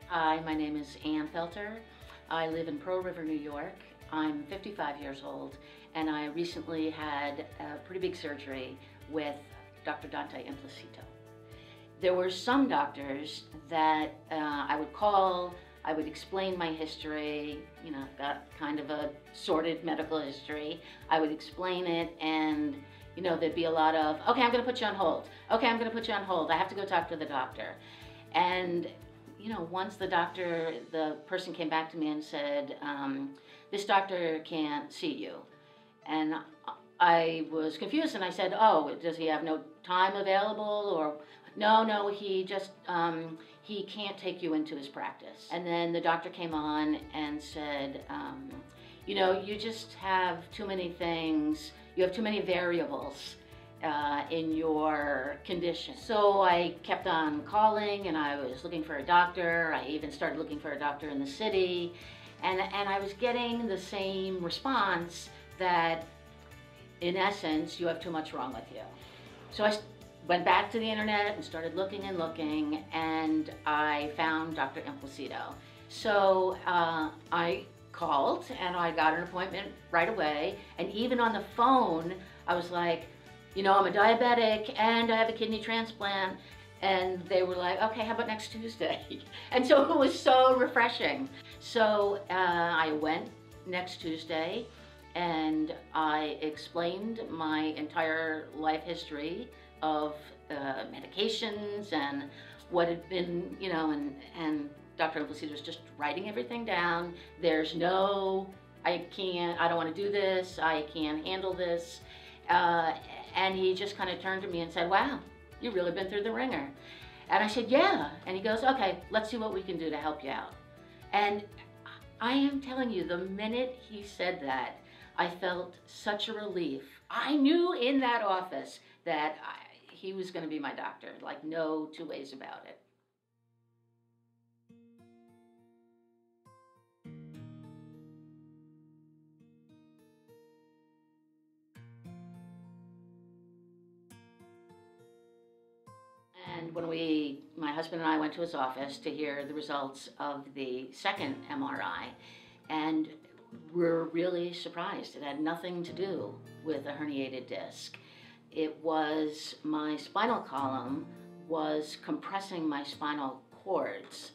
Hi, my name is Ann Felter. I live in Pearl River, New York. I'm 55 years old, and I recently had a pretty big surgery with Dr. Dante Implicito. There were some doctors that I would call, I would explain my history, I've got kind of a sordid medical history. I would explain it, and there'd be a lot of, okay, I'm gonna put you on hold. Okay, I'm gonna put you on hold. I have to go talk to the doctor. And once the person came back to me and said, this doctor can't see you. And I was confused, and I said, oh, does he have no time available? Or no, he just, he can't take you into his practice. And then the doctor came on and said, you just have too many things, you have too many variables in your condition. So I kept on calling, and I was looking for a doctor. I even started looking for a doctor in the city, and I was getting the same response that, in essence, you have too much wrong with you. So I went back to the internet and started looking, and I found Dr. Implicito. So I called, and I got an appointment right away, and even on the phone, I was like, I'm a diabetic and I have a kidney transplant. And they were like, okay, how about next Tuesday? And so it was so refreshing. So I went next Tuesday, and I explained my entire life history of medications and what had been, and Dr. Implicito was just writing everything down. There's no, I don't want to do this, I can't handle this. And he just kind of turned to me and said, wow, you've really been through the ringer. And I said, yeah. And he goes, okay, let's see what we can do to help you out. And I am telling you, the minute he said that, I felt such a relief. I knew in that office that he was going to be my doctor, like no two ways about it. And when my husband and I went to his office to hear the results of the second MRI, and we're really surprised. It had nothing to do with a herniated disc. It was my spinal column was compressing my spinal cords.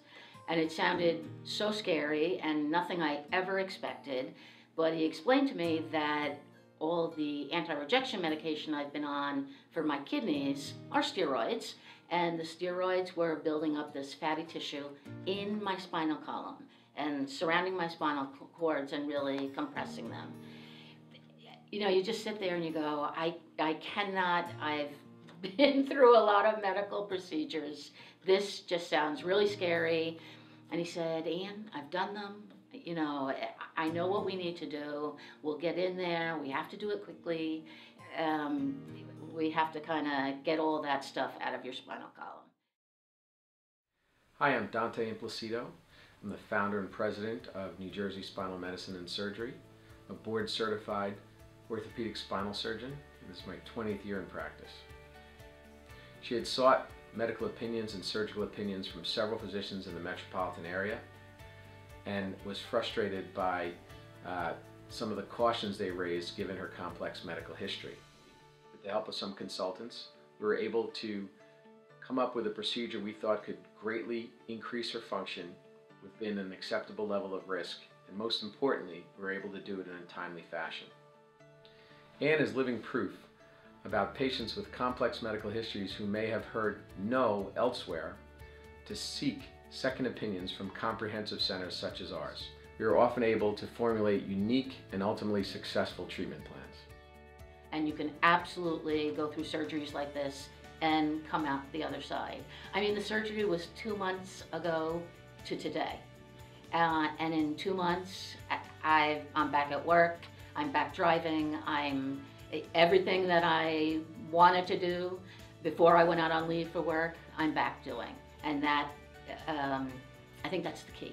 And it sounded so scary and nothing I ever expected, but he explained to me that all the anti-rejection medication I've been on for my kidneys are steroids, and the steroids were building up this fatty tissue in my spinal column and surrounding my spinal cords and really compressing them. You just sit there and you go, I cannot, I've been through a lot of medical procedures. This just sounds really scary. And he said, Ann, I've done them. I know what we need to do. We'll get in there. We have to do it quickly. We have to kind of get all that stuff out of your spinal column. Hi, I'm Dante Implicito. I'm the founder and president of New Jersey Spinal Medicine and Surgery, a board-certified orthopedic spinal surgeon. This is my 20th year in practice. She had sought medical opinions and surgical opinions from several physicians in the metropolitan area and was frustrated by some of the cautions they raised given her complex medical history. With the help of some consultants, we were able to come up with a procedure we thought could greatly increase her function within an acceptable level of risk, and most importantly, we were able to do it in a timely fashion. Ann is living proof about patients with complex medical histories who may have heard no elsewhere to seek second opinions from comprehensive centers such as ours. We are often able to formulate unique and ultimately successful treatment plans. And you can absolutely go through surgeries like this and come out the other side. I mean, the surgery was 2 months ago to today. And in 2 months, I'm back at work, I'm back driving, I'm everything that I wanted to do before I went out on leave for work, I'm back doing. And that, I think that's the key.